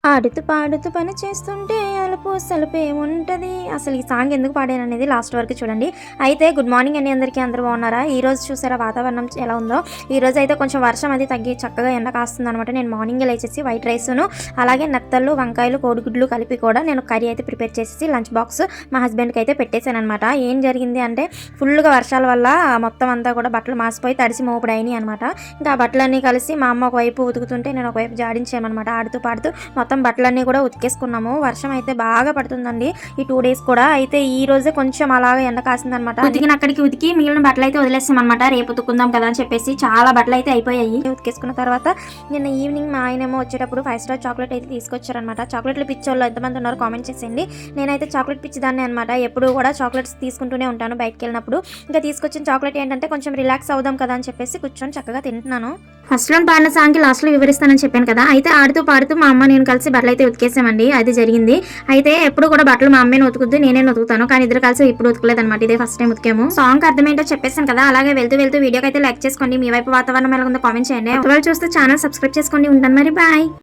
ఆడుతూ పాడుతూ పని చేస్తుంటే అలుపు సలుపేముంటది. అసలు ఈ సాంగ్ ఎందుకు పాడాననేది లాస్ట్ వరకు చూడండి. అయితే గుడ్ మార్నింగ్ అండి అందరికీ. అందరూ బాగున్నారా? ఈరోజు చూసారా వాతావరణం ఎలా ఉందో. ఈరోజు అయితే కొంచెం వర్షం అది తగ్గి చక్కగా ఎండ కాస్తుందనమాట. నేను మార్నింగే లేచేసి వైట్ రైస్ను అలాగే నత్తలు వంకాయలు కోడిగుడ్లు కలిపి కూడా నేను కర్రీ అయితే ప్రిపేర్ చేసేసి లంచ్ బాక్స్ మా హస్బెండ్కి అయితే పెట్టేశాను అనమాట. ఏం జరిగింది అంటే ఫుల్గా వర్షాల వల్ల మొత్తం అంతా కూడా బట్టలు మాసిపోయి తడిసి మోపుడు అయినాయి అనమాట. ఇంకా ఆ బట్టలన్నీ కలిసి మా అమ్మ ఒకవైపు ఉతుకుతుంటే నేను ఒకవైపు జాడించామన్నమాట. ఆడుతూ పాడుతూ మొత్తం బట్టలన్నీ కూడా ఉతికేసుకున్నాము. వర్షం అయితే బాగా పడుతుందండి ఈ 2 days కూడా. అయితే ఈ రోజే కొంచెం అలాగా ఎండ కాసిందనమాట. ఉతికిన అక్కడికి ఉతికి మిగిలిన బట్టలు అయితే వదిలేసామన్నమాట. రేపు ఉతుకుందాం కదా అని చెప్పేసి చాలా బట్టలు అయితే అయిపోయాయి. ఉతికేసుకున్న తర్వాత నిన్న ఈవినింగ్ మా ఆయనేమో వచ్చేటప్పుడు 5 star చాక్లెట్ అయితే తీసుకొచ్చారనమాట. చాక్లెట్లు పిచ్చోళ్ళు ఎంతమంది ఉన్నారు కామెంట్ చేసేయండి. నేనైతే చాక్లెట్ పిచ్చిదాన్ని అనమాట. ఎప్పుడు కూడా చాక్లెట్స్ తీసుకుంటూనే ఉంటాను బయటకు వెళ్ళినప్పుడు. ఇంకా తీసుకొచ్చిన చాక్లెట్ ఏంటంటే కొంచెం రిలాక్స్ అవుదాం కదా అని చెప్పేసి కూర్చొని చక్కగా తింటున్నాను. ఫస్ట్ లో పాడిన సాంగ్కి లాస్ట్ లో వివరిస్తానని చెప్పాను కదా. అయితే ఆడుతూ పాడుతూ మా అమ్మ నేను కలిసి బట్టలు అయితే ఉతికేసామండి. అది జరిగింది. అయితే ఎప్పుడు కూడా బట్టలు మా అమ్మని ఉతుకుద్దు, నేనే ఉతుకుతాను. కానీ ఇద్దరు కలిసి ఇప్పుడు ఉతకలేదు అనమాట. ఇదే ఫస్ట్ టైం ఉతికాము. సాంగ్ అర్థమేంటో చెప్పేసాను కదా. అలాగే వెళ్తూ వెళ్తూ వీడియోకి అయితే లైక్ చేసుకోండి. మీ వైపు వాతావరణం ఎలా ఉందో కామెంట్ చేయండి. ఒకవేళ చూస్తే ఛానల్ సబ్స్క్రైబ్ చేసుకోండి. ఉంటాను మరి, బాయ్.